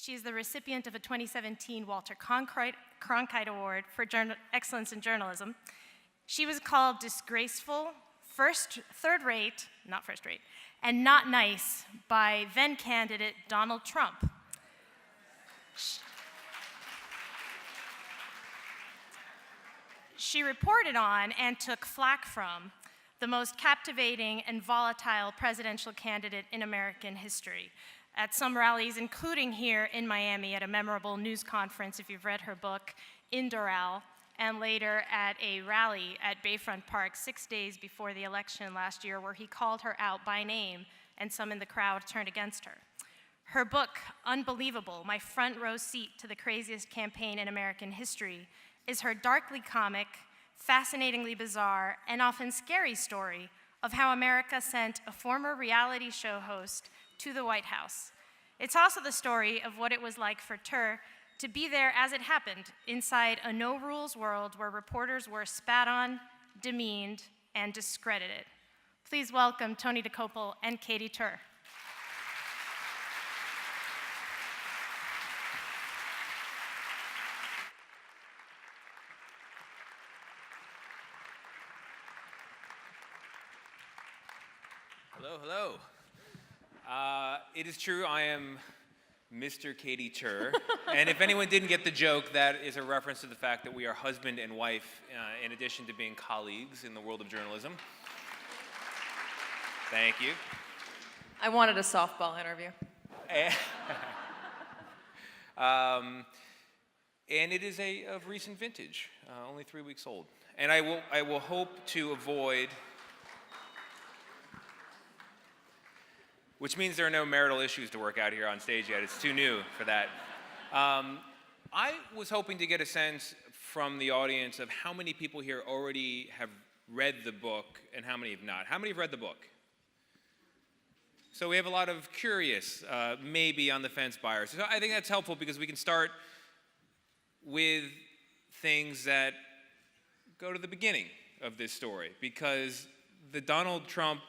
She is the recipient of a 2017 Walter Cronkite Award for Excellence in Journalism. She was called disgraceful, third-rate, not first-rate, and not nice by then candidate Donald Trump. She reported on and took flack from the most captivating and volatile presidential candidate in American history at some rallies, including here in Miami at a memorable news conference, if you've read her book, in Doral, and later at a rally at Bayfront Park 6 days before the election last year, where he called her out by name and some in the crowd turned against her. Her book, Unbelievable, My Front Row Seat to the Craziest Campaign in American History, is her darkly comic, fascinatingly bizarre, and often scary story of how America sent a former reality show host to the White House. It's also the story of what it was like for Tur to be there as it happened, inside a no-rules world where reporters were spat on, demeaned, and discredited. Please welcome Tony DeCopel and Katy Tur. Hello, hello. It is true, I am Mr. Katy Tur. And if anyone didn't get the joke, that is a reference to the fact that we are husband and wife in addition to being colleagues in the world of journalism. Thank you. I wanted a softball interview. And it is of recent vintage, only 3 weeks old. And I will hope to avoid, which means there are no marital issues to work out here on stage yet. It's too new for that. I was hoping to get a sense from the audience of how many people here already have read the book and how many have not. How many have read the book? So we have a lot of curious, maybe on the fence buyers. So I think that's helpful because we can start with things that go to the beginning of this story, because the Donald Trump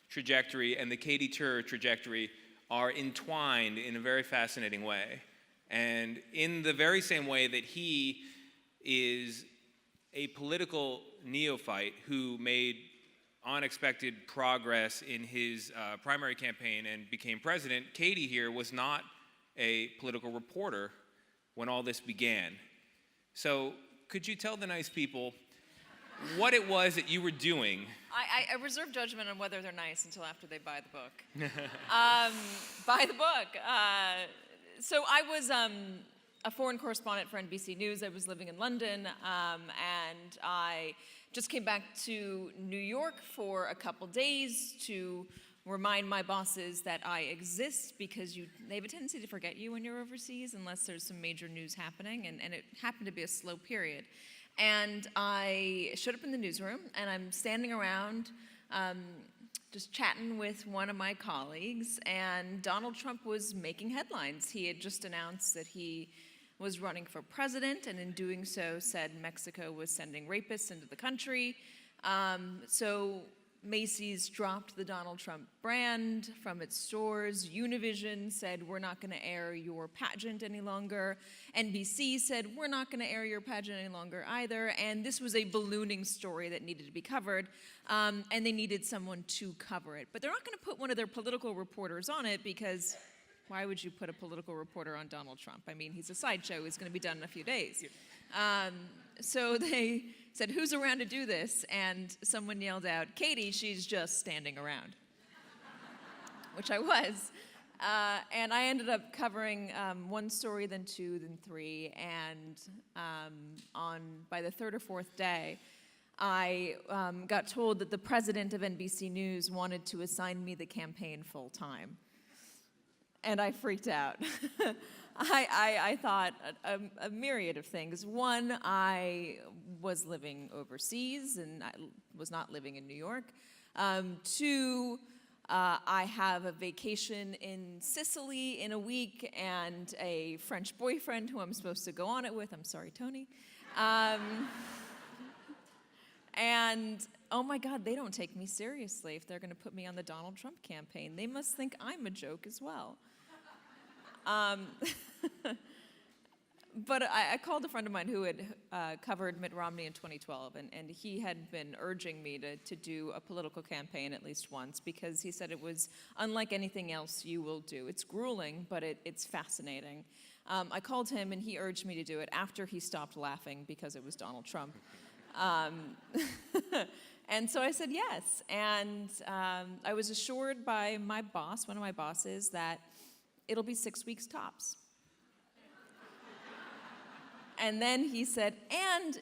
trajectory and the Katy Tur trajectory are entwined in a very fascinating way. And in the very same way that he is a political neophyte who made unexpected progress in his primary campaign and became president, Katy here was not a political reporter when all this began. So could you tell the nice people what it was that you were doing? I reserve judgment on whether they're nice until after they buy the book. Buy the book. So I was a foreign correspondent for NBC News. I was living in London, and I just came back to New York for a couple days to remind my bosses that I exist, because they have a tendency to forget you when you're overseas unless there's some major news happening, and it happened to be a slow period. And I showed up in the newsroom, and I'm standing around just chatting with one of my colleagues, and Donald Trump was making headlines. He had just announced that he was running for president, and in doing so said Mexico was sending rapists into the country. So Macy's dropped the Donald Trump brand from its stores. Univision said, we're not going to air your pageant any longer. NBC said, we're not going to air your pageant any longer either. And this was a ballooning story that needed to be covered, and they needed someone to cover it. But they're not going to put one of their political reporters on it, because why would you put a political reporter on Donald Trump? I mean, he's a sideshow. He's going to be done in a few days. So they said, who's around to do this? And someone yelled out, Katy, she's just standing around, which I was. And I ended up covering one story, then two, then three. And by the third or fourth day, I got told that the president of NBC News wanted to assign me the campaign full time. And I freaked out. I thought a myriad of things. One, I was living overseas and I was not living in New York. Two, I have a vacation in Sicily in a week and a French boyfriend who I'm supposed to go on it with. I'm sorry, Tony. And oh my God, they don't take me seriously if they're going to put me on the Donald Trump campaign. They must think I'm a joke as well. Um, But I called a friend of mine who had covered Mitt Romney in 2012, and he had been urging me to do a political campaign at least once because he said it was unlike anything else you will do. It's grueling, but it's fascinating. I called him, and he urged me to do it after he stopped laughing because it was Donald Trump. And so I said yes, and I was assured by my boss, one of my bosses, that it'll be 6 weeks tops. And then he said, and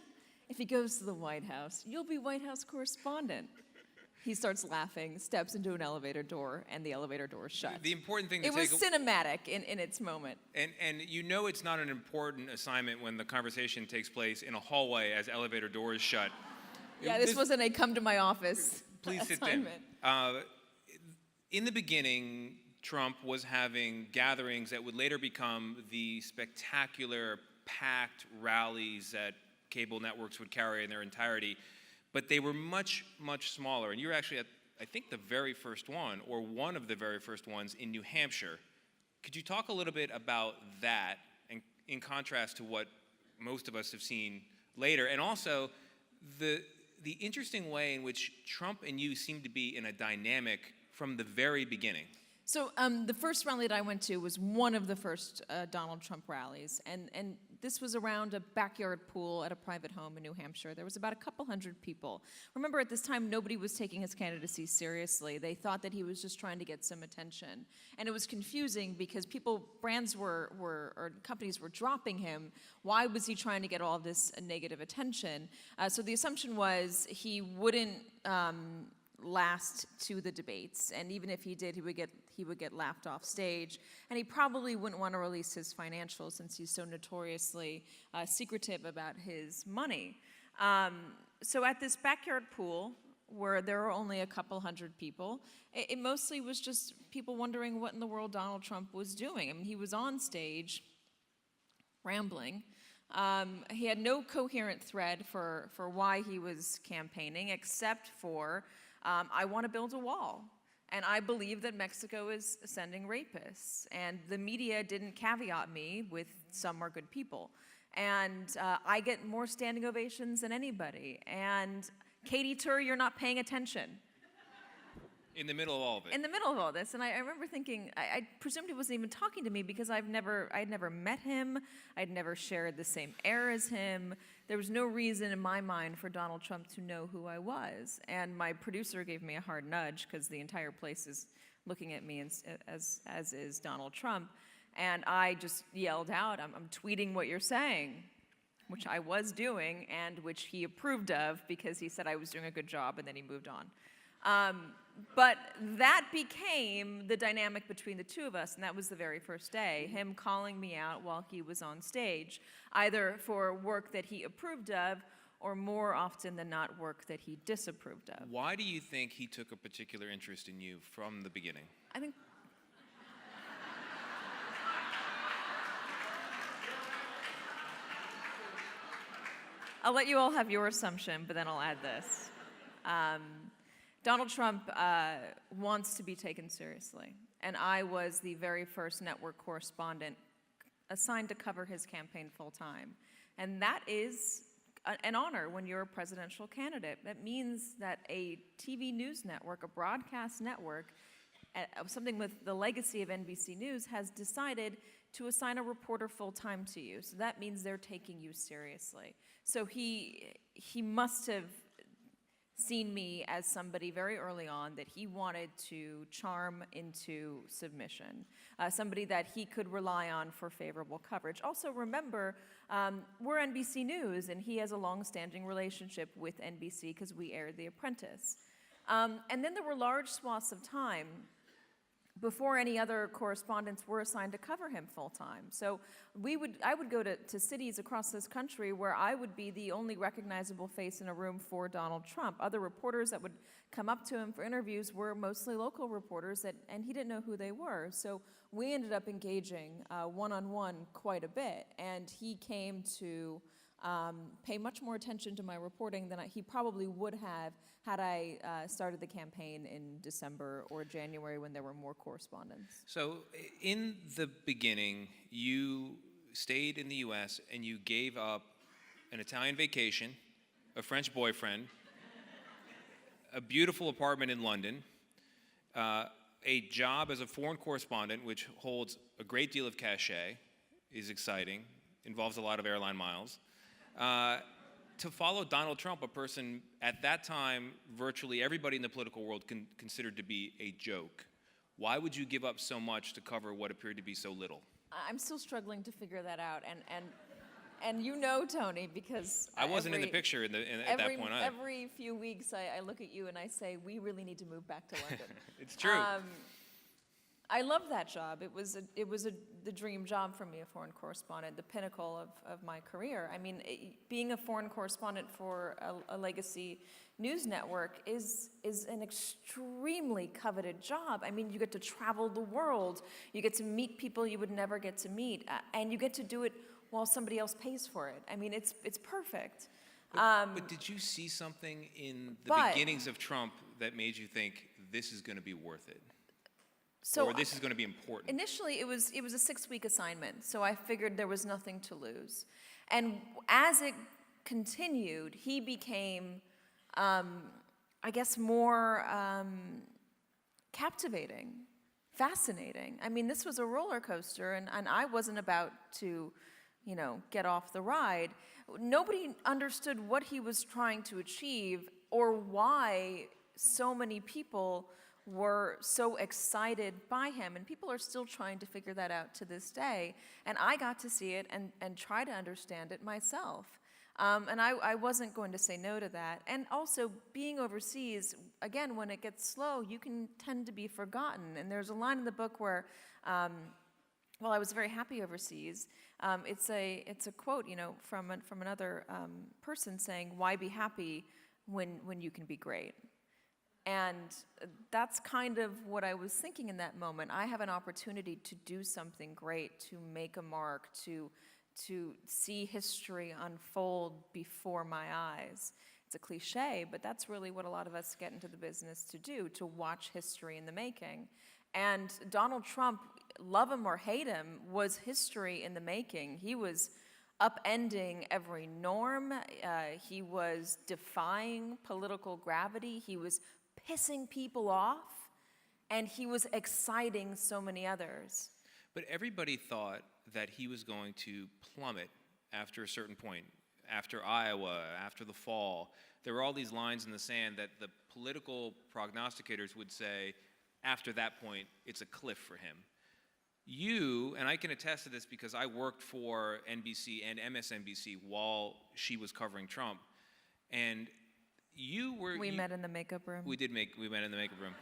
if he goes to the White House, you'll be White House correspondent. He starts laughing, steps into an elevator door, and the elevator door is shut. The important thing to It was cinematic in its moment. And you know it's not an important assignment when the conversation takes place in a hallway as elevator doors shut. Yeah, this wasn't a come to my office Please assignment. sit down. In the beginning, Trump was having gatherings that would later become the spectacular packed rallies that cable networks would carry in their entirety, but they were much, much smaller. And you were actually at, I think, the very first one, or one of the very first ones in New Hampshire. Could you talk a little bit about that, and in contrast to what most of us have seen later, and also the interesting way in which Trump and you seem to be in a dynamic from the very beginning? So the first rally that I went to was one of the first Donald Trump rallies, and this was around a backyard pool at a private home in New Hampshire. There was about a couple hundred people. Remember, at this time, nobody was taking his candidacy seriously. They thought that he was just trying to get some attention, and it was confusing because brands or companies were dropping him. Why was he trying to get all this negative attention? So the assumption was he wouldn't last to the debates, and even if he did, he would get laughed off stage, and he probably wouldn't want to release his financials since he's so notoriously secretive about his money. So at this backyard pool, where there were only a couple hundred people, it mostly was just people wondering what in the world Donald Trump was doing. I mean, he was on stage rambling. He had no coherent thread for why he was campaigning, except for I want to build a wall, and I believe that Mexico is sending rapists. And the media didn't caveat me with some are good people. And I get more standing ovations than anybody. And Katy, you're not paying attention. In the middle of all of it. In the middle of all this, and I remember thinking, I presumed he wasn't even talking to me because I'd never met him, I'd never shared the same air as him. There was no reason in my mind for Donald Trump to know who I was. And my producer gave me a hard nudge because the entire place is looking at me as is Donald Trump. And I just yelled out, I'm tweeting what you're saying, which I was doing and which he approved of because he said I was doing a good job, and then he moved on. But that became the dynamic between the two of us, and that was the very first day, him calling me out while he was on stage, either for work that he approved of or more often than not work that he disapproved of. Why do you think he took a particular interest in you from the beginning? I think I'll let you all have your assumption, but then I'll add this. Donald Trump wants to be taken seriously, and I was the very first network correspondent assigned to cover his campaign full-time. And that is an honor when you're a presidential candidate. That means that a TV news network, a broadcast network, something with the legacy of NBC News, has decided to assign a reporter full-time to you. So that means they're taking you seriously. So he must have seen me as somebody very early on that he wanted to charm into submission, somebody that he could rely on for favorable coverage. Also, remember, we're NBC News, and he has a long-standing relationship with NBC because we aired The Apprentice. And then there were large swaths of time before any other correspondents were assigned to cover him full-time. So I would go to cities across this country where I would be the only recognizable face in a room for Donald Trump. Other reporters that would come up to him for interviews were mostly local reporters, and he didn't know who they were. So we ended up engaging one-on-one quite a bit, and he came to pay much more attention to my reporting than he probably would have had I started the campaign in December or January when there were more correspondents. So in the beginning, you stayed in the US and you gave up an Italian vacation, a French boyfriend, a beautiful apartment in London, a job as a foreign correspondent, which holds a great deal of cachet, is exciting, involves a lot of airline miles, to follow Donald Trump, a person at that time virtually everybody in the political world considered to be a joke. Why would you give up so much to cover what appeared to be so little? I'm still struggling to figure that out, and you know, Tony, because I wasn't in the picture at that point either. Every few weeks, I look at you and I say, we really need to move back to London. It's true. I love that job. It was the dream job for me, a foreign correspondent, the pinnacle of my career. I mean, being a foreign correspondent for a legacy news network is an extremely coveted job. I mean, you get to travel the world, you get to meet people you would never get to meet, and you get to do it while somebody else pays for it. I mean, it's perfect. But did you see something in the beginnings of Trump that made you think this is going to be worth it? Or this is going to be important? Initially, it was a 6-week assignment, so I figured there was nothing to lose. And as it continued, he became, I guess, more captivating, fascinating. I mean, this was a roller coaster, and I wasn't about to, get off the ride. Nobody understood what he was trying to achieve or why so many people were so excited by him, and people are still trying to figure that out to this day. And I got to see it and try to understand it myself. And I wasn't going to say no to that. And also, being overseas, again, when it gets slow, you can tend to be forgotten. And there's a line in the book where, well, I was very happy overseas. It's a quote, from another person saying, "Why be happy when you can be great?" And that's kind of what I was thinking in that moment. I have an opportunity to do something great, to make a mark, to see history unfold before my eyes. It's a cliche, but that's really what a lot of us get into the business to do, to watch history in the making. And Donald Trump, love him or hate him, was history in the making. He was upending every norm. He was defying political gravity. He was pissing people off, and he was exciting so many others. But everybody thought that he was going to plummet after a certain point, after Iowa, after the fall. There were all these lines in the sand that the political prognosticators would say, after that point, it's a cliff for him. You, and I can attest to this because I worked for NBC and MSNBC while she was covering Trump, and we met in the makeup room. We met in the makeup room.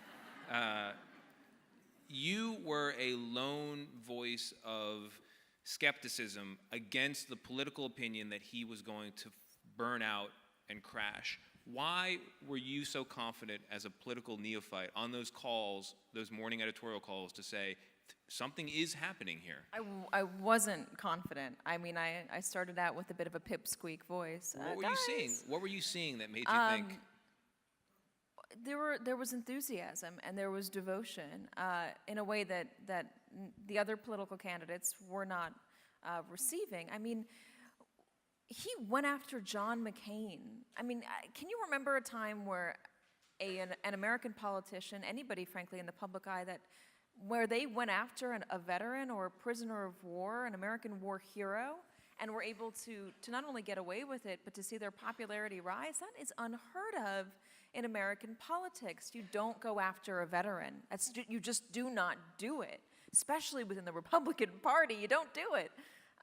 You were a lone voice of skepticism against the political opinion that he was going to burn out and crash. Why were you so confident as a political neophyte on those calls, those morning editorial calls, to say, something is happening here? I wasn't confident. I mean, I started out with a bit of a pipsqueak voice. What were you seeing? What were you seeing that made you think? There was enthusiasm and there was devotion in a way that the other political candidates were not receiving. I mean, he went after John McCain. I mean, can you remember a time where an American politician, anybody, frankly, in the public eye, where they went after a veteran or a prisoner of war, an American war hero, and were able to not only get away with it, but to see their popularity rise? That is unheard of in American politics. You don't go after a veteran. You just do not do it, especially within the Republican Party. You don't do it.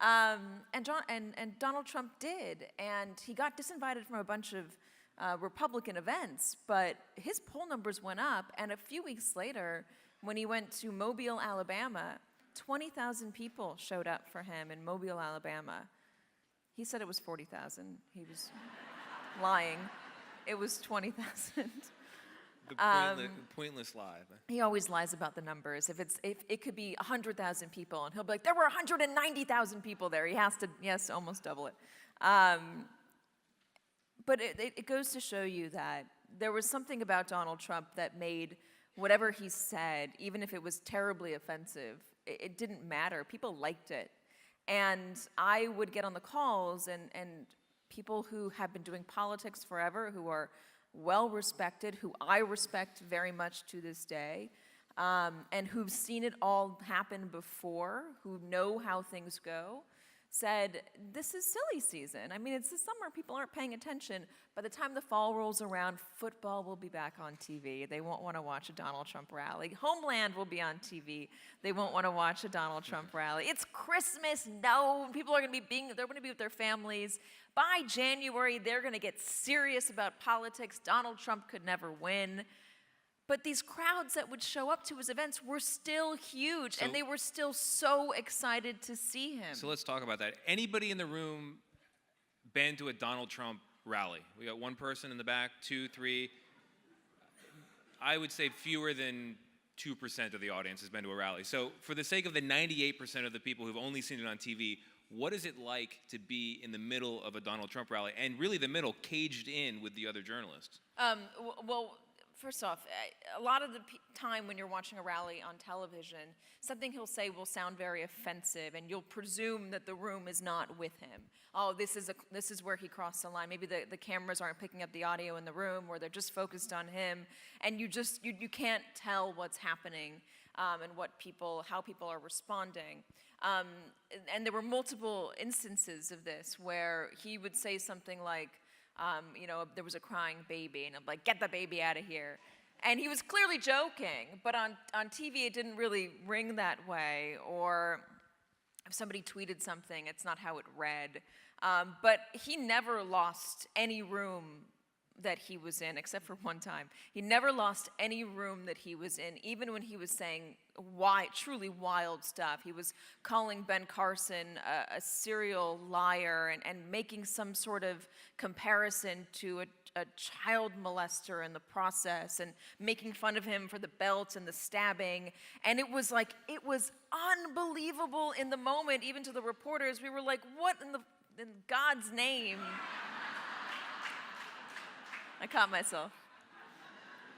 And Donald Trump did, and he got disinvited from a bunch of Republican events, but his poll numbers went up, and a few weeks later, when he went to Mobile, Alabama, 20,000 people showed up for him in Mobile, Alabama. He said it was 40,000. He was lying. It was 20,000. The pointless lie. He always lies about the numbers. If it could be 100,000 people, and he'll be like, there were 190,000 people there. He has to, yes, almost double it. But it goes to show you that there was something about Donald Trump that made whatever he said, even if it was terribly offensive, it didn't matter. People liked it. And I would get on the calls, and people who have been doing politics forever, who are well respected, who I respect very much to this day, and who've seen it all happen before, who know how things go, said, this is silly season. I mean, it's the summer, people aren't paying attention. By the time the fall rolls around, football will be back on TV. They won't want to watch a Donald Trump rally. Homeland will be on TV. They won't want to watch a Donald Trump rally. It's Christmas, no, people are going to be they're going to be with their families. By January, they're going to get serious about politics. Donald Trump could never win. But these crowds that would show up to his events were still huge, and they were still so excited to see him. So let's talk about that. Anybody in the room been to a Donald Trump rally? We got one person in the back, 2, 3. I would say fewer than 2% of the audience has been to a rally. So for the sake of the 98% of the people who've only seen it on TV, what is it like to be in the middle of a Donald Trump rally, and really the middle, caged in with the other journalists? Well, first off, a lot of the time when you're watching a rally on television, something he'll say will sound very offensive, and you'll presume that the room is not with him. Oh, this is where he crossed the line. Maybe the cameras aren't picking up the audio in the room, or they're just focused on him, and you can't tell what's happening and how people are responding. And there were multiple instances of this where he would say something like, there was a crying baby, and I'm like, get the baby out of here. And he was clearly joking, but on TV it didn't really ring that way. Or if somebody tweeted something, it's not how it read. But he never lost any room that he was in, except for one time. He never lost any room that he was in, even when he was saying truly wild stuff. He was calling Ben Carson a serial liar and making some sort of comparison to a child molester in the process, and making fun of him for the belt and the stabbing. And it was unbelievable in the moment, even to the reporters. We were like, what in God's name? I caught myself.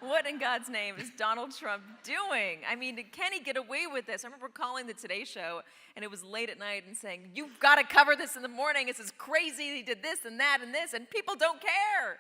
What in God's name is Donald Trump doing? I mean, can he get away with this? I remember calling the Today Show, and it was late at night, and saying, you've got to cover this in the morning. This is crazy. He did this and that and this, and people don't care.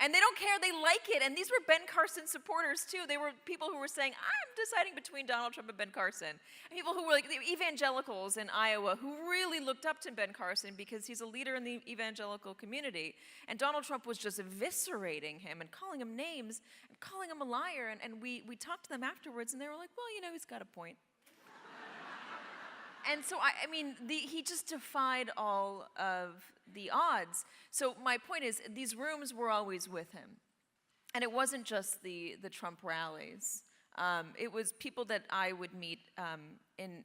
And they don't care, they like it. And these were Ben Carson supporters, too. They were people who were saying, I'm deciding between Donald Trump and Ben Carson. And people who were like the evangelicals in Iowa, who really looked up to Ben Carson because he's a leader in the evangelical community. And Donald Trump was just eviscerating him and calling him names and calling him a liar. And we talked to them afterwards, and they were like, well, he's got a point. And so, he just defied all of the odds. So my point is, these rooms were always with him. And it wasn't just the Trump rallies. It was people that I would meet in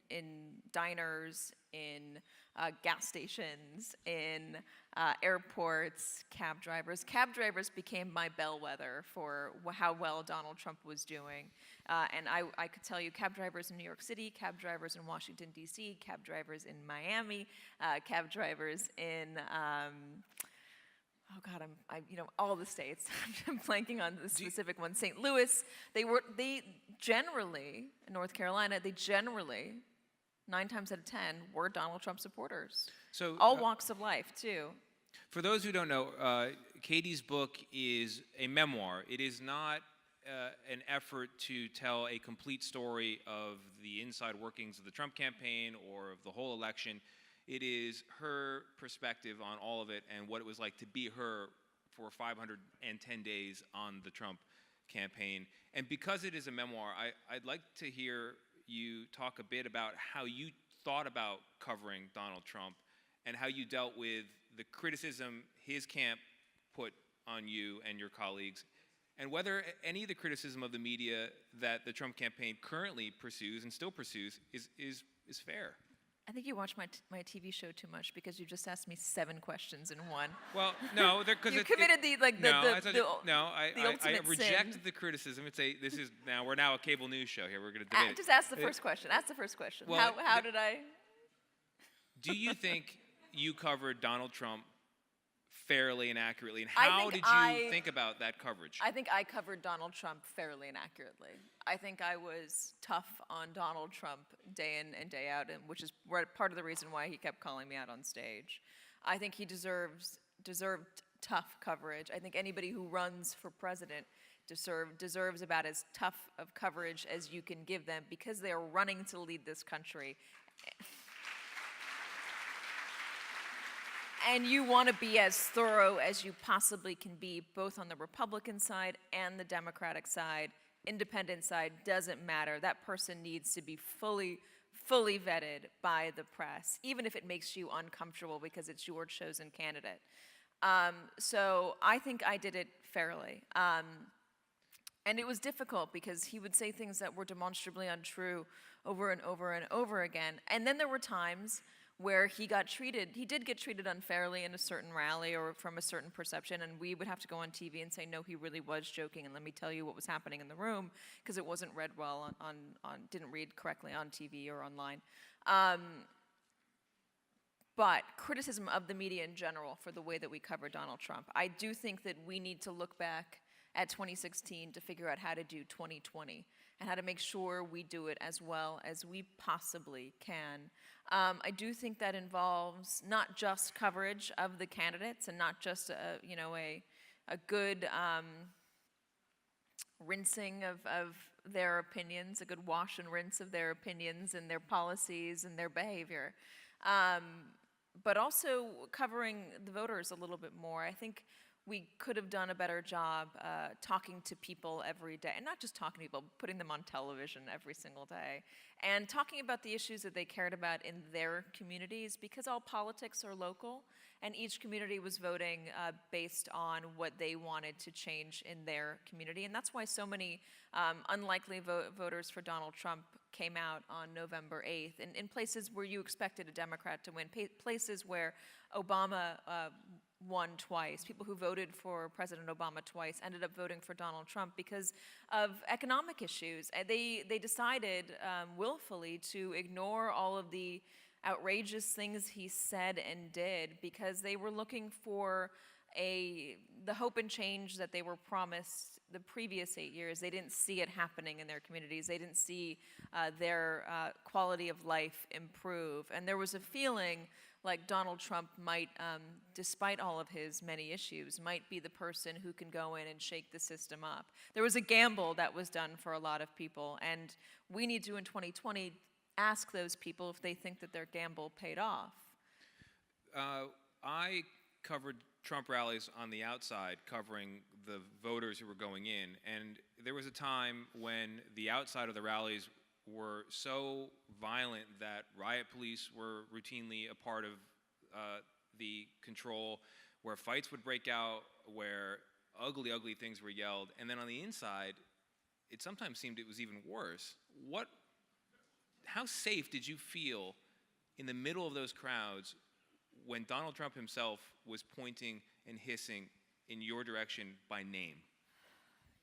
diners, in gas stations, in airports, cab drivers. Cab drivers became my bellwether for how well Donald Trump was doing. And I could tell you cab drivers in New York City, cab drivers in Washington, D.C., cab drivers in Miami, cab drivers in, all the states. I'm blanking on the specific one. St. Louis, they generally, in North Carolina, 9 times out of 10, were Donald Trump supporters. So all walks of life, too. For those who don't know, Katy's book is a memoir. It is not an effort to tell a complete story of the inside workings of the Trump campaign or of the whole election. It is her perspective on all of it and what it was like to be her for 510 days on the Trump campaign. And because it is a memoir, I'd like to hear you talk a bit about how you thought about covering Donald Trump and how you dealt with the criticism his camp put on you and your colleagues, and whether any of the criticism of the media that the Trump campaign currently pursues and still pursues is fair. I think you watch my TV show too much, because you just asked me 7 questions in one. Well, no, because you committed the I ultimate reject sin. the criticism. We're now a cable news show here. We're going to debate it. Just ask the first question. Ask the first question. Well, how did I? Do you think you covered Donald Trump fairly and accurately, and how did you think about that coverage? I think I covered Donald Trump fairly and accurately. I think I was tough on Donald Trump day in and day out, and which is part of the reason why he kept calling me out on stage. I think he deserved tough coverage. I think anybody who runs for president deserves about as tough of coverage as you can give them, because they are running to lead this country. And you want to be as thorough as you possibly can be, both on the Republican side and the Democratic side. Independent side, doesn't matter. That person needs to be fully vetted by the press, even if it makes you uncomfortable because it's your chosen candidate. So I think I did it fairly. And it was difficult because he would say things that were demonstrably untrue over and over and over again. And then there were times where he did get treated unfairly in a certain rally or from a certain perception, and we would have to go on TV and say, no, he really was joking, and let me tell you what was happening in the room, because it wasn't read well didn't read correctly on TV or online. But criticism of the media in general for the way that we cover Donald Trump. I do think that we need to look back at 2016 to figure out how to do 2020 and how to make sure we do it as well as we possibly can. I do think that involves not just coverage of the candidates and not just a good rinsing of their opinions, a good wash and rinse of their opinions and their policies and their behavior. But also covering the voters a little bit more. I think we could have done a better job talking to people every day, and not just talking to people, putting them on television every single day, and talking about the issues that they cared about in their communities, because all politics are local, and each community was voting based on what they wanted to change in their community, and that's why so many unlikely voters for Donald Trump came out on November 8th, in places where you expected a Democrat to win, places where Obama won twice. People who voted for President Obama twice ended up voting for Donald Trump because of economic issues. And they decided willfully to ignore all of the outrageous things he said and did because they were looking for the hope and change that they were promised the previous 8 years. They didn't see it happening in their communities. They didn't see their quality of life improve. And there was a feeling like Donald Trump might, despite all of his many issues, might be the person who can go in and shake the system up. There was a gamble that was done for a lot of people, and we need to, in 2020, ask those people if they think that their gamble paid off. I covered Trump rallies on the outside, covering the voters who were going in, and there was a time when the outside of the rallies were so violent that riot police were routinely a part of the control, where fights would break out, where ugly, ugly things were yelled. And then on the inside, it sometimes seemed it was even worse. How safe did you feel in the middle of those crowds when Donald Trump himself was pointing and hissing in your direction by name?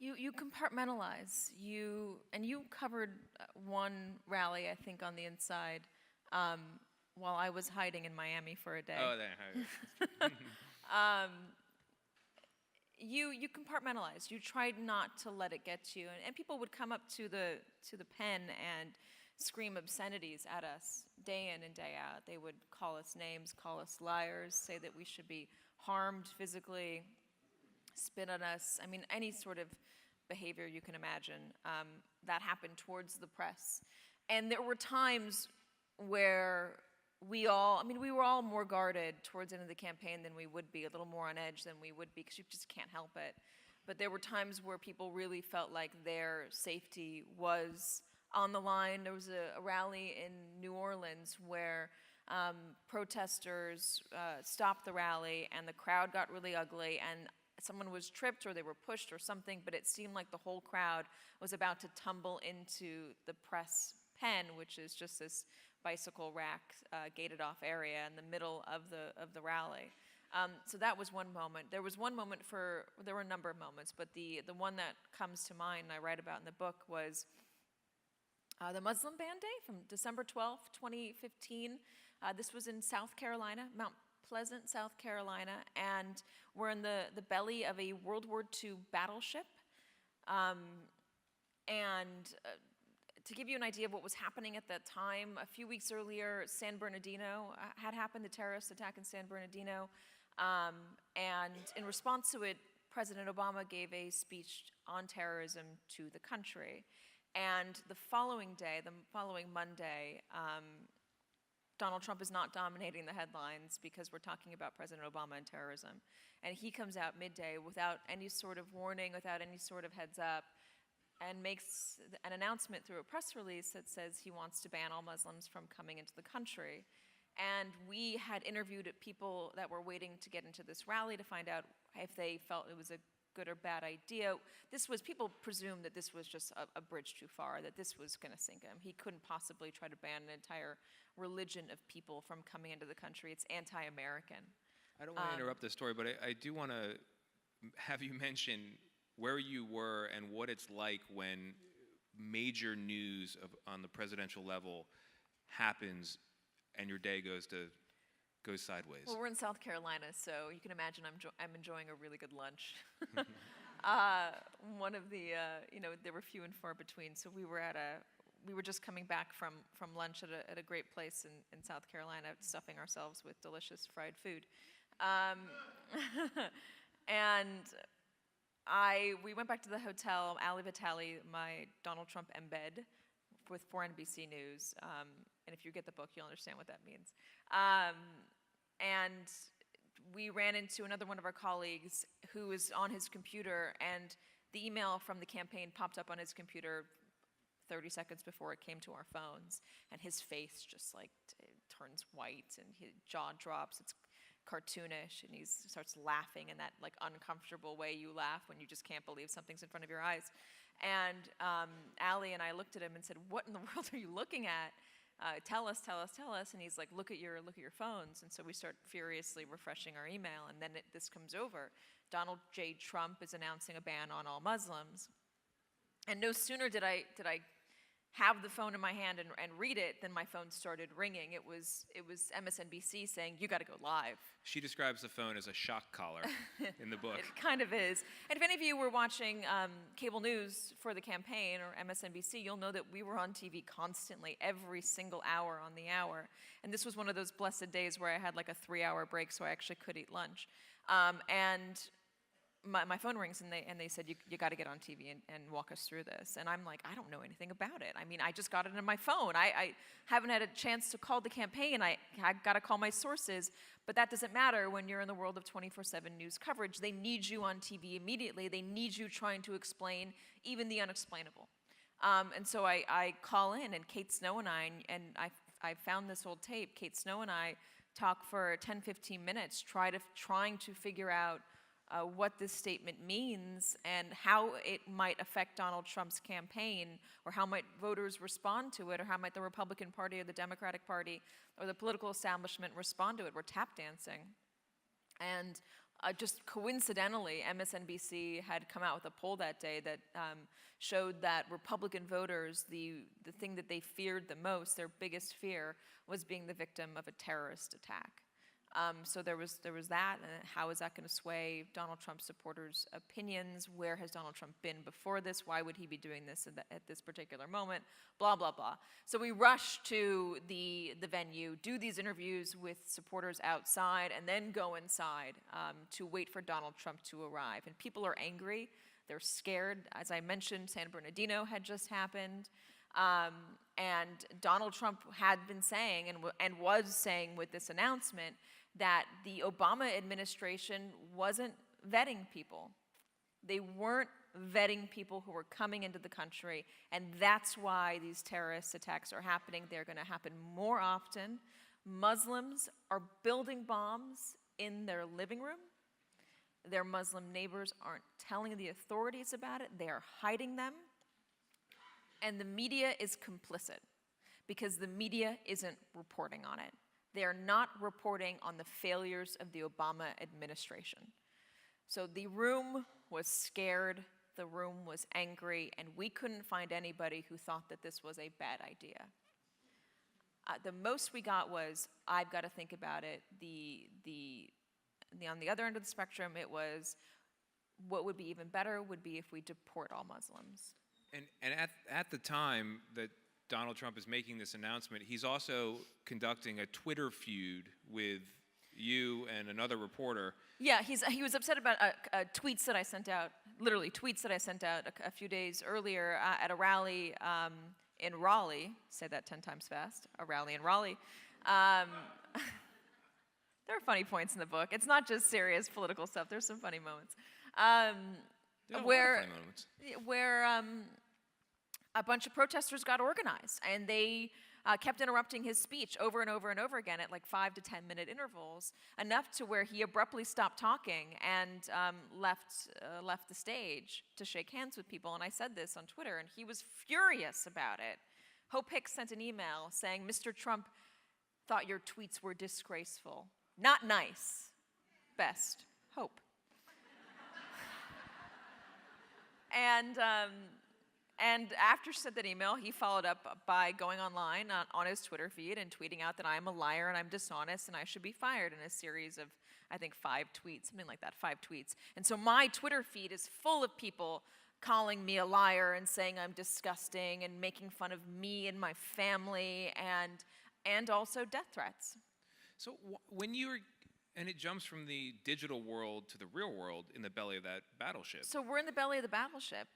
You compartmentalize. You covered one rally, I think, on the inside while I was hiding in Miami for a day. Oh, there. You compartmentalize. You tried not to let it get to you, and people would come up to the pen and scream obscenities at us day in and day out. They would call us names, call us liars, say that we should be harmed physically, spit on us. I mean, any sort of behavior you can imagine that happened towards the press. And there were times where we were all more guarded towards the end of the campaign than we would be, a little more on edge than we would be, because you just can't help it. But there were times where people really felt like their safety was on the line. There was a rally in New Orleans where protesters stopped the rally and the crowd got really ugly, and someone was tripped or they were pushed or something, but it seemed like the whole crowd was about to tumble into the press pen, which is just this bicycle rack gated off area in the middle of the rally. So that was one moment. There were a number of moments, but the one that comes to mind and I write about in the book was the Muslim Ban Day from December 12th, 2015. This was in South Carolina, Pleasant, South Carolina, and we're in the belly of a World War II battleship. To give you an idea of what was happening at that time, a few weeks earlier, San Bernardino had happened, the terrorist attack in San Bernardino. And in response to it, President Obama gave a speech on terrorism to the country. And the following day, the following Monday, Donald Trump is not dominating the headlines because we're talking about President Obama and terrorism. And he comes out midday without any sort of warning, without any sort of heads up, and makes an announcement through a press release that says he wants to ban all Muslims from coming into the country. And we had interviewed people that were waiting to get into this rally to find out if they felt it was a good or bad idea. People presumed that this was just a bridge too far, that this was going to sink him. He couldn't possibly try to ban an entire religion of people from coming into the country. It's anti-American. I don't want to interrupt this story, but I do want to have you mention where you were and what it's like when major news on the presidential level happens and your day goes sideways. Well, we're in South Carolina, so you can imagine I'm enjoying a really good lunch. One of the, there were few and far between. So we were just coming back from lunch at a great place in South Carolina, stuffing ourselves with delicious fried food. We went back to the hotel, Ali Vitali, my Donald Trump embed for NBC News. And if you get the book, you'll understand what that means. And we ran into another one of our colleagues who was on his computer, and the email from the campaign popped up on his computer 30 seconds before it came to our phones. And his face just turns white and his jaw drops. It's cartoonish, and he starts laughing in that uncomfortable way you laugh when you just can't believe something's in front of your eyes. And Ali and I looked at him and said, "What in the world are you looking at? Tell us." And he's like, look at your phones. And so we start furiously refreshing our email, and then this comes over. Donald J. Trump is announcing a ban on all Muslims. And no sooner did I have the phone in my hand and read it than my phone started ringing. It was MSNBC saying, "You got to go live." She describes the phone as a shock collar in the book. It kind of is. And if any of you were watching cable news for the campaign or MSNBC, you'll know that we were on TV constantly, every single hour on the hour. And this was one of those blessed days where I had a 3-hour break so I actually could eat lunch. And my phone rings, and they said, you got to get on TV and walk us through this. And I'm like, I don't know anything about it. I mean, I just got it on my phone. I haven't had a chance to call the campaign. I got to call my sources. But that doesn't matter when you're in the world of 24/7 news coverage. They need you on TV immediately. They need you trying to explain even the unexplainable. And so I call in, and Kate Snow and I found this old tape. Kate Snow and I talk for 10, 15 minutes trying to figure out what this statement means and how it might affect Donald Trump's campaign, or how might voters respond to it, or how might the Republican Party or the Democratic Party or the political establishment respond to it. We're tap dancing. And just coincidentally, MSNBC had come out with a poll that day that showed that Republican voters, the thing that they feared the most, their biggest fear, was being the victim of a terrorist attack. So there was that, and how is that going to sway Donald Trump supporters' opinions? Where has Donald Trump been before this? Why would he be doing this at this particular moment? Blah, blah, blah. So we rush to the venue, do these interviews with supporters outside, and then go inside to wait for Donald Trump to arrive. And people are angry. They're scared. As I mentioned, San Bernardino had just happened. And Donald Trump had been saying and was saying with this announcement that the Obama administration wasn't vetting people. They weren't vetting people who were coming into the country, and that's why these terrorist attacks are happening. They're going to happen more often. Muslims are building bombs in their living room. Their Muslim neighbors aren't telling the authorities about it. They are hiding them. And the media is complicit because the media isn't reporting on it. They are not reporting on the failures of the Obama administration. So the room was scared, the room was angry, and we couldn't find anybody who thought that this was a bad idea. The most we got was, "I've got to think about it." On the other end of the spectrum, it was, what would be even better would be if we deport all Muslims. And at the time that Donald Trump is making this announcement, he's also conducting a Twitter feud with you and another reporter. Yeah, he was upset about tweets that I sent out, literally tweets that I sent out a few days earlier at a rally in Raleigh. Say that 10 times fast. A rally in Raleigh. There are funny points in the book. It's not just serious political stuff. There's some funny moments. Where a bunch of protesters got organized, and they kept interrupting his speech over and over and over again at like 5 to 10 minute intervals, enough to where he abruptly stopped talking and left the stage to shake hands with people. And I said this on Twitter, and he was furious about it. Hope Hicks sent an email saying, "Mr. Trump thought your tweets were disgraceful. Not nice. Best. Hope." And after she sent that email, he followed up by going online on his Twitter feed and tweeting out that I'm a liar and I'm dishonest and I should be fired, in a series of, I think, 5 tweets, something like that, 5 tweets. And so my Twitter feed is full of people calling me a liar and saying I'm disgusting and making fun of me and my family, and also death threats. So when you're, and it jumps from the digital world to the real world in the belly of that battleship. So we're in the belly of the battleship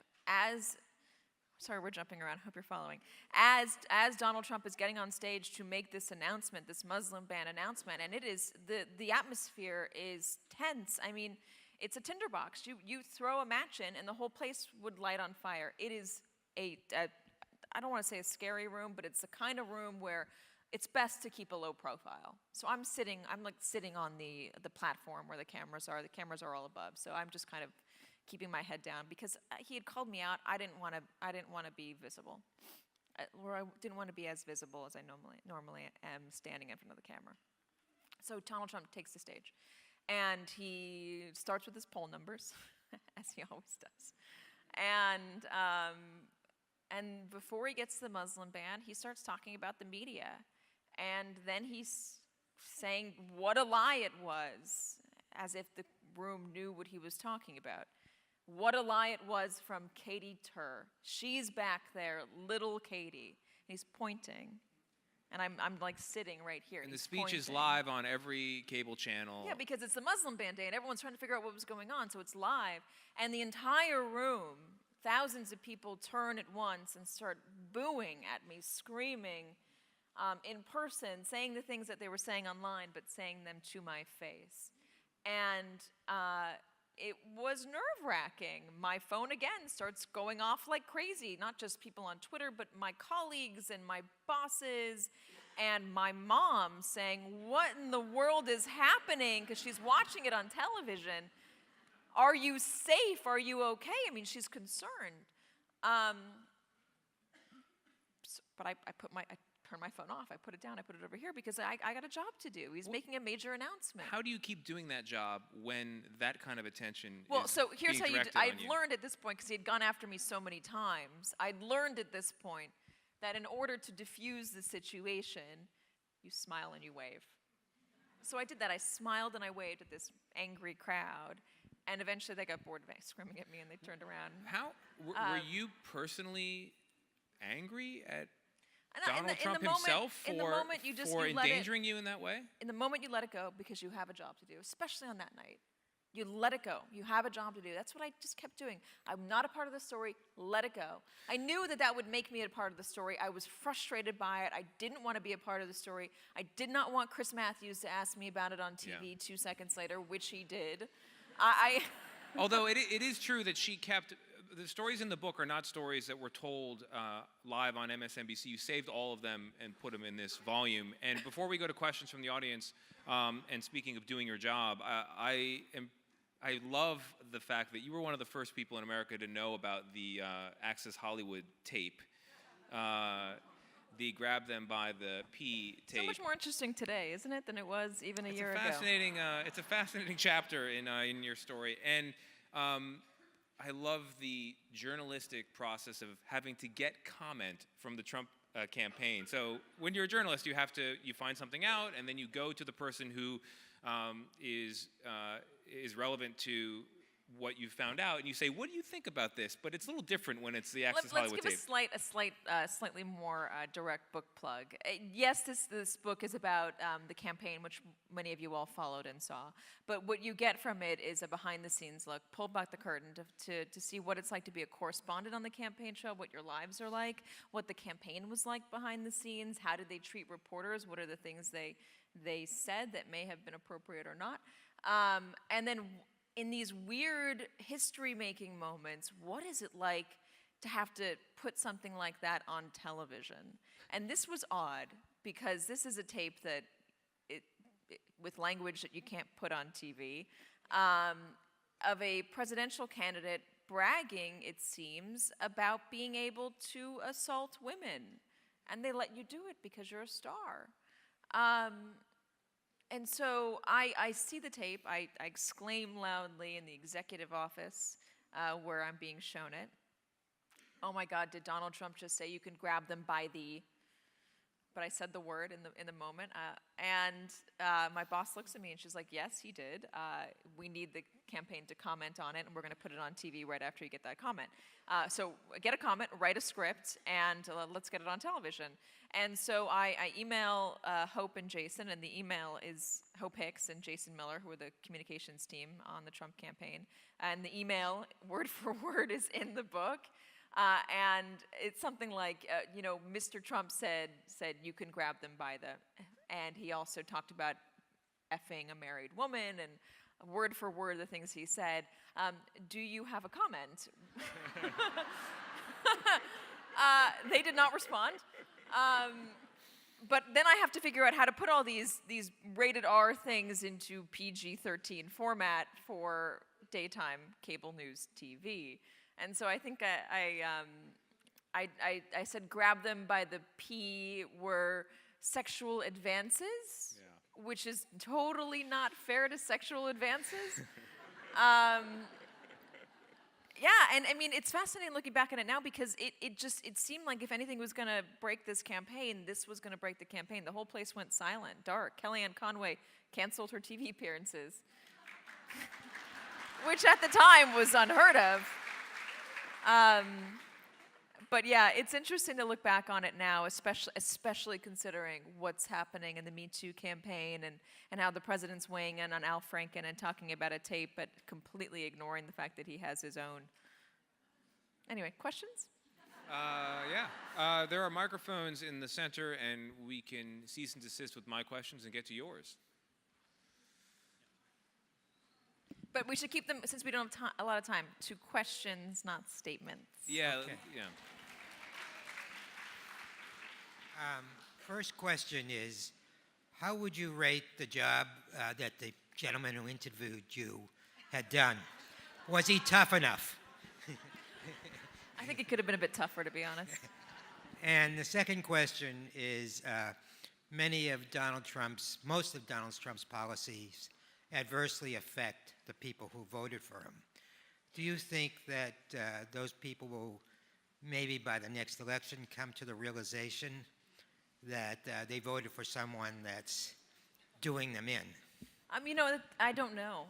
sorry, we're jumping around, hope you're following. As Donald Trump is getting on stage to make this announcement, this Muslim ban announcement, and it is, the atmosphere is tense. I mean, it's a tinderbox. You throw a match in and the whole place would light on fire. It is I don't want to say a scary room, but it's the kind of room where it's best to keep a low profile. So I'm like sitting on the platform where the cameras are. The cameras are all above. So I'm just kind of keeping my head down because he had called me out. I didn't want to be visible, or I didn't want to be as visible as I normally am standing in front of the camera. So Donald Trump takes the stage, and he starts with his poll numbers, as he always does, and before he gets to the Muslim ban, he starts talking about the media, and then he's saying what a lie it was, as if the room knew what he was talking about. What a lie it was from Katy Tur. She's back there, little Katy. And he's pointing. And I'm like sitting right here. And the speech is live on every cable channel. Yeah, because it's the Muslim ban day and everyone's trying to figure out what was going on, so it's live. And the entire room, thousands of people turn at once and start booing at me, screaming in person, saying the things that they were saying online, but saying them to my face. And it was nerve-wracking. My phone again starts going off like crazy, not just people on Twitter, but my colleagues and my bosses and my mom saying, "What in the world is happening?" Because she's watching it on television. "Are you safe? Are you okay?" I mean, she's concerned. But I turned my phone off. I put it down. I put it over here because I got a job to do. He's making a major announcement. How do you keep doing that job when that kind of attention is so here's being how directed on you? I've learned at this point, because he had gone after me so many times, I'd learned at this point that in order to diffuse the situation, you smile and you wave. So I did that. I smiled and I waved at this angry crowd. And eventually they got bored of screaming at me and they turned around. Were you personally angry at Donald in Trump the moment, himself for endangering you in that way? In the moment you let it go, because you have a job to do, especially on that night. You let it go. You have a job to do. That's what I just kept doing. I'm not a part of the story. Let it go. I knew that would make me a part of the story. I was frustrated by it. I didn't want to be a part of the story. I did not want Chris Matthews to ask me about it on TV 2 seconds later, which he did. Although it is true that she kept... The stories in the book are not stories that were told live on MSNBC. You saved all of them and put them in this volume. And before we go to questions from the audience, and speaking of doing your job, I love the fact that you were one of the first people in America to know about the Access Hollywood tape, the grab them by the P tape. So much more interesting today, isn't it, than it was even a year ago? It's a fascinating chapter in your story. And I love the journalistic process of having to get comment from the Trump campaign. So when you're a journalist, you find something out, and then you go to the person who is relevant to what you found out, and you say, "What do you think about this?" But it's a little different when it's the Access Hollywood tape. Let's give a slightly more direct book plug. Yes, this book is about the campaign, which many of you all followed and saw. But what you get from it is a behind-the-scenes look, pull back the curtain to see what it's like to be a correspondent on the campaign trail, what your lives are like, what the campaign was like behind the scenes, how did they treat reporters, what are the things they said that may have been appropriate or not, and then in these weird history-making moments, what is it like to have to put something like that on television? And this was odd, because this is a tape that, with language that you can't put on TV, of a presidential candidate bragging, it seems, about being able to assault women. And they let you do it because you're a star. And so I see the tape, I exclaim loudly in the executive office where I'm being shown it. Oh my God, did Donald Trump just say you can grab them by the... But I said the word in the moment. My boss looks at me and she's like, yes, he did. We need the campaign to comment on it, and we're going to put it on TV right after you get that comment. So get a comment, write a script, and let's get it on television. And so I email Hope and Jason, and the email is Hope Hicks and Jason Miller, who are the communications team on the Trump campaign. And the email, word for word, is in the book. And it's something like, Mr. Trump said you can grab them by the, and he also talked about effing a married woman, and word for word the things he said. Do you have a comment? They did not respond. But then I have to figure out how to put all these rated R things into PG-13 format for daytime cable news TV. And so I think I said grab them by the P were sexual advances, which is totally not fair to sexual advances. And I mean, it's fascinating looking back on it now, because it seemed like if anything was going to break this campaign, this was going to break the campaign. The whole place went silent, dark. Kellyanne Conway canceled her TV appearances, which at the time was unheard of. But yeah, it's interesting to look back on it now, especially considering what's happening in the Me Too campaign and how the president's weighing in on Al Franken and talking about a tape, but completely ignoring the fact that he has his own. Anyway, questions? There are microphones in the center, and we can cease and desist with my questions and get to yours. But we should keep them, since we don't have a lot of time, to questions, not statements. Yeah, Okay. yeah. First question is, how would you rate the job that the gentleman who interviewed you had done? Was he tough enough? I think it could have been a bit tougher, to be honest. And the second question is, most of Donald Trump's policies adversely affect the people who voted for him. Do you think that those people will maybe by the next election come to the realization that they voted for someone that's doing them in? I don't know.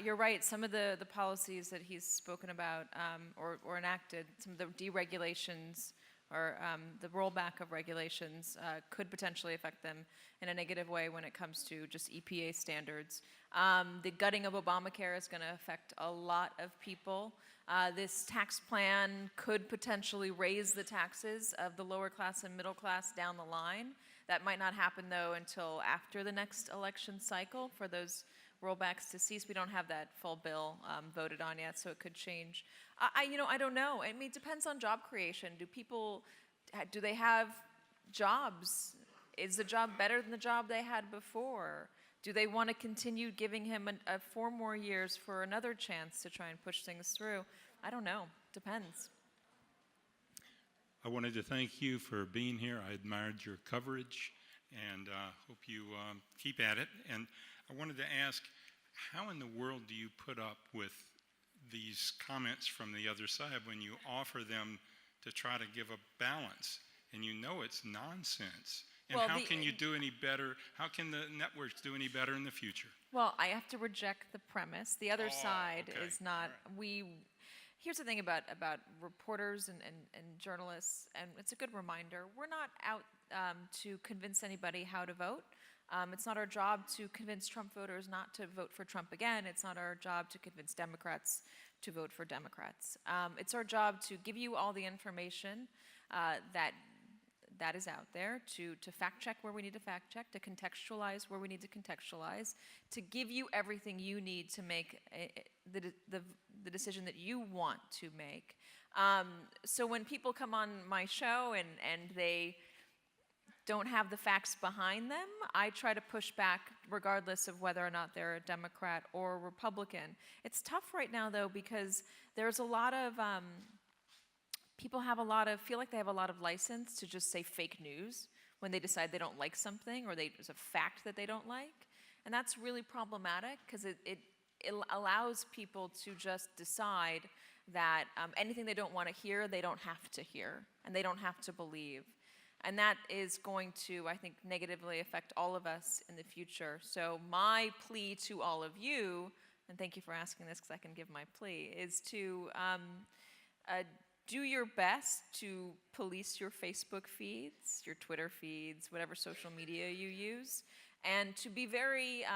You're right. Some of the policies that he's spoken about or enacted, some of the deregulations or the rollback of regulations could potentially affect them in a negative way when it comes to just EPA standards. The gutting of Obamacare is going to affect a lot of people. This tax plan could potentially raise the taxes of the lower class and middle class down the line. That might not happen, though, until after the next election cycle for those rollbacks to cease. We don't have that full bill voted on yet, so it could change. I don't know. I mean, it depends on job creation. Do they have jobs? Is the job better than the job they had before? Do they want to continue giving him 4 more years for another chance to try and push things through? I don't know. Depends. I wanted to thank you for being here. I admired your coverage, and hope you keep at it. And I wanted to ask, how in the world do you put up with these comments from the other side when you offer them to try to give a balance? and you know it's nonsense. And Well, how can you do any better? How can the networks do any better in the future? Well, I have to reject the premise. The other side okay. is not, here's the thing about reporters and journalists, and it's a good reminder, we're not out to convince anybody how to vote. It's not our job to convince Trump voters not to vote for Trump again. It's not our job to convince Democrats to vote for Democrats. It's our job to give you all the information that is out there, to fact check where we need to fact check, to contextualize where we need to contextualize, to give you everything you need to make the decision that you want to make. So when people come on my show and they don't have the facts behind them, I try to push back regardless of whether or not they're a Democrat or a Republican. It's tough right now, though, because there's a lot of people feel like they have a lot of license to just say fake news when they decide they don't like something or there's a fact that they don't like. And that's really problematic because it allows people to just decide that anything they don't want to hear, they don't have to hear and they don't have to believe. And that is going to, I think, negatively affect all of us in the future. So my plea to all of you, and thank you for asking this because I can give my plea, is to do your best to police your Facebook feeds, your Twitter feeds, whatever social media you use, and to be very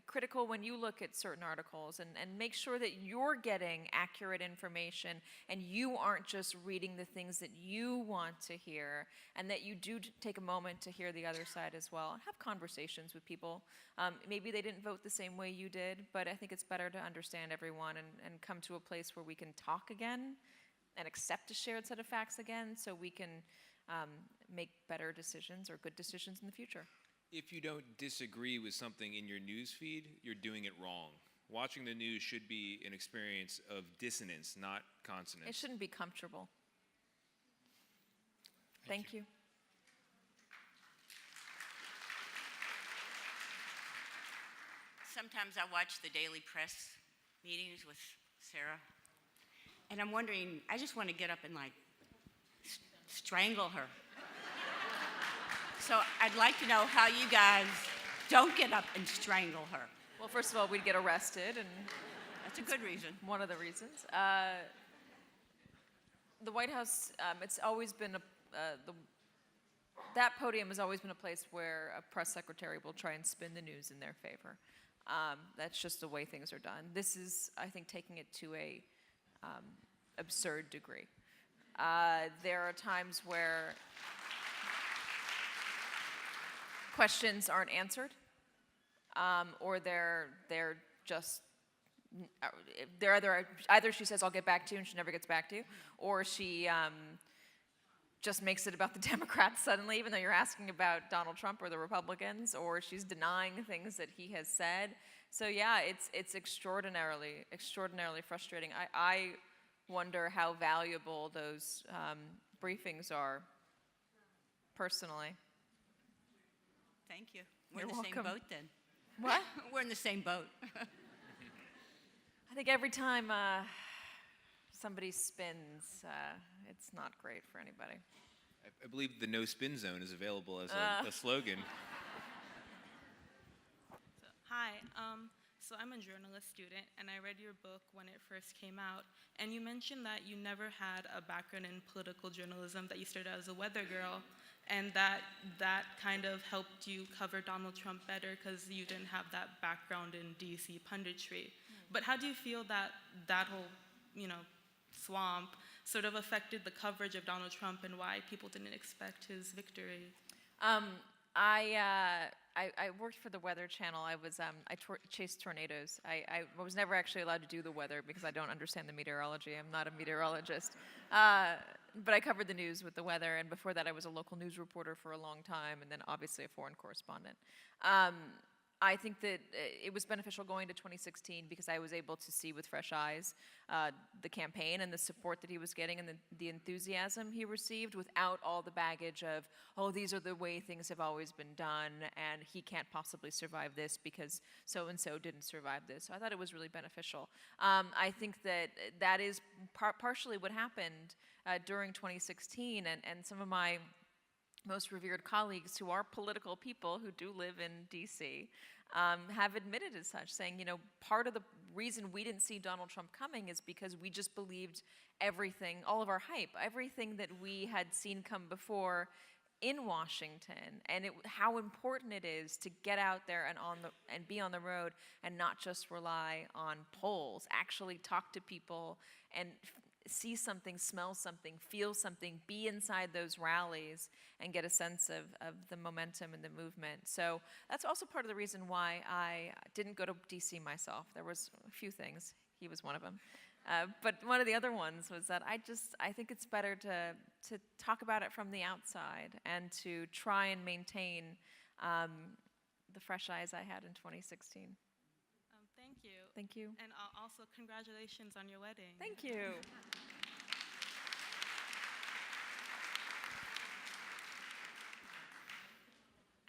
critical when you look at certain articles and make sure that you're getting accurate information and you aren't just reading the things that you want to hear, and that you do take a moment to hear the other side as well and have conversations with people. Maybe they didn't vote the same way you did, but I think it's better to understand everyone and come to a place where we can talk again and accept a shared set of facts again so we can make better decisions or good decisions in the future. If you don't disagree with something in your news feed, you're doing it wrong. Watching the news should be an experience of dissonance, not consonance. It shouldn't be comfortable. Thank you. Sometimes I watch the daily press meetings with Sarah, and I'm wondering, I just want to get up and like strangle her. So I'd like to know how you guys don't get up and strangle her. Well, first of all, we'd get arrested, and That's a good reason. one of the reasons. The White House, it's always been that podium has always been a place where a press secretary will try and spin the news in their favor. That's just the way things are done. This is, I think, taking it to a absurd degree. There are times where questions aren't answered, or they're just either she says I'll get back to you and she never gets back to you, or she just makes it about the Democrats suddenly, even though you're asking about Donald Trump or the Republicans, or she's denying things that he has said. So yeah, it's extraordinarily frustrating. I wonder how valuable those briefings are, personally. Thank you. We're You're in the same welcome. boat then. What? We're in the same boat. I think every time somebody spins, it's not great for anybody. I believe the no spin zone is available as a slogan. Hi, so I'm a journalist student, and I read your book when it first came out, and you mentioned that you never had a background in political journalism, that you started out as a weather girl, and that kind of helped you cover Donald Trump better because you didn't have that background in DC punditry. But how do you feel that whole, swamp sort of affected the coverage of Donald Trump and why people didn't expect his victory? I worked for the Weather Channel. I chased tornadoes. I was never actually allowed to do the weather because I don't understand the meteorology. I'm not a meteorologist. But I covered the news with the weather, and before that I was a local news reporter for a long time, and then obviously a foreign correspondent. I think that it was beneficial going to 2016 because I was able to see with fresh eyes the campaign and the support that he was getting and the enthusiasm he received without all the baggage of, oh, these are the way things have always been done and he can't possibly survive this because so-and-so didn't survive this. So I thought it was really beneficial. I think that that is partially what happened during 2016 and some of my most revered colleagues who are political people who do live in DC have admitted as such, saying, you know, part of the reason we didn't see Donald Trump coming is because we just believed everything, all of our hype, everything that we had seen come before in Washington, and how important it is to get out there and be on the road and not just rely on polls, actually talk to people and see something, smell something, feel something, be inside those rallies and get a sense of the momentum and the movement. So that's also part of the reason why I didn't go to DC myself. There was a few things. He was one of them. But one of the other ones was that I think it's better to talk about it from the outside and to try and maintain the fresh eyes I had in 2016. Thank you. Thank you. And also, congratulations on your wedding. Thank you.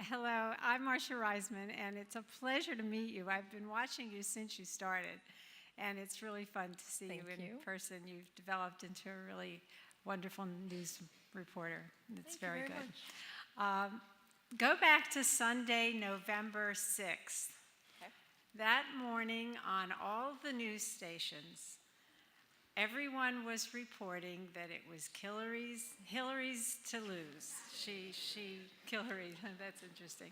Hello, I'm Marsha Reisman, and it's a pleasure to meet you. I've been watching you since you started, and it's really fun to see you in person. You've developed into a really wonderful news reporter. It's very good. Go back to Sunday, November 6th. Okay. That morning on all the news stations, everyone was reporting that it was Hillary's to lose. Hillary, that's interesting.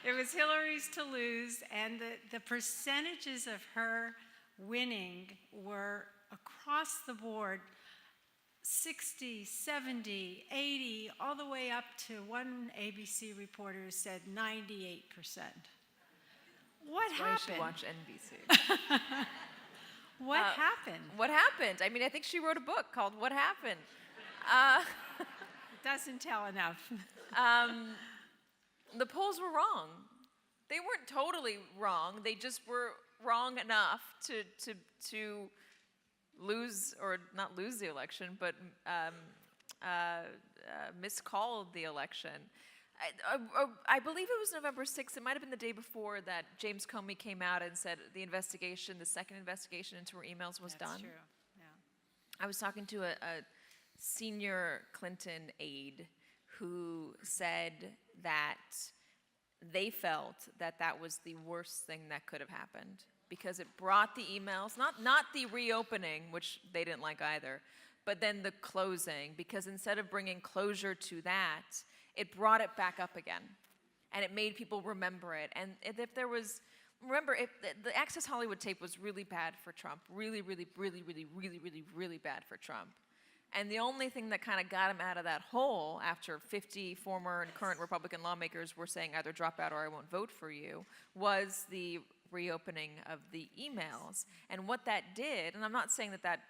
It was Hillary's to lose, and the percentages of her winning were across the board 60, 70, 80, all the way up to one ABC reporter said 98%. What happened? I should watch NBC. What happened? What happened? I mean, I think she wrote a book called What Happened. Doesn't tell enough. The polls were wrong. They weren't totally wrong. They just were wrong enough to lose, or not lose the election, but miscall the election. I believe it was November 6th. It might have been the day before that James Comey came out and said the investigation, the second investigation into her emails was done. That's true, yeah. I was talking to a senior Clinton aide who said that they felt that that was the worst thing that could have happened because it brought the emails, not the reopening, which they didn't like either, but then the closing, because instead of bringing closure to that, it brought it back up again, and it made people remember it. And if there was, remember, if the Access Hollywood tape was really bad for Trump, really, really, really, really, really, really, really bad for Trump. And the only thing that kind of got him out of that hole after 50 former and current Republican lawmakers were saying either drop out or I won't vote for you was the reopening of the emails. And what that did, and I'm not saying that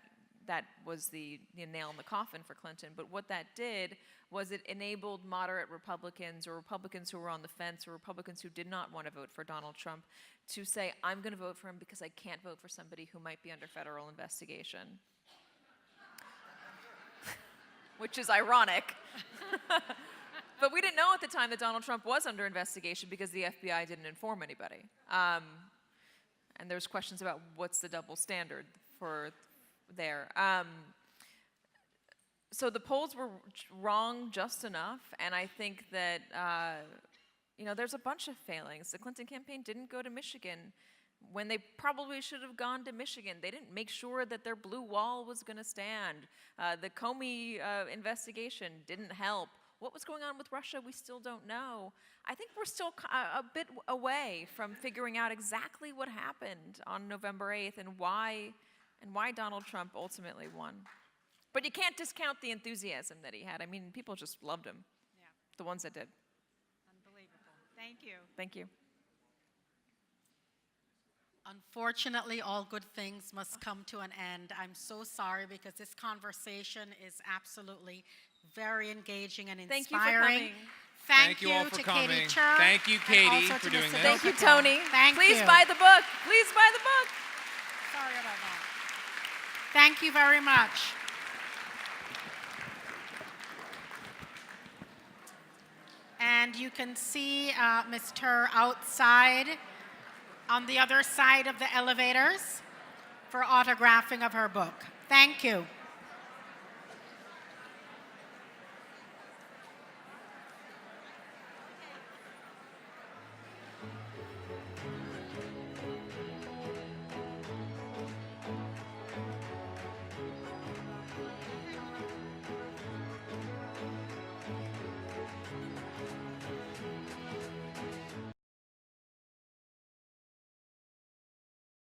was the nail in the coffin for Clinton, but what that did was it enabled moderate Republicans or Republicans who were on the fence or Republicans who did not want to vote for Donald Trump to say, I'm going to vote for him because I can't vote for somebody who might be under federal investigation. Which is ironic. But we didn't know at the time that Donald Trump was under investigation because the FBI didn't inform anybody. And there's questions about what's the double standard for there. So the polls were wrong just enough, and I think that there's a bunch of failings. The Clinton campaign didn't go to Michigan when they probably should have gone to Michigan. They didn't make sure that their blue wall was going to stand. The Comey investigation didn't help. What was going on with Russia, we still don't know. I think we're still a bit away from figuring out exactly what happened on November 8th and why Donald Trump ultimately won. But you can't discount the enthusiasm that he had. I mean, people just loved him. Yeah. The ones that did. Unbelievable. Thank you. Thank you. Unfortunately, all good things must come to an end. I'm so sorry because this conversation is absolutely very engaging and Thank you for inspiring coming. Thank you all you for to coming. Katy Chur. Thank you, and Katy, also for to doing Mr. this. Thank you, Bilkicott. Tony. Thank Please you. buy the book. Please buy the book. Sorry about that. Thank you very much. And you can see Ms. Tur outside on the other side of the elevators for autographing of her book. Thank you.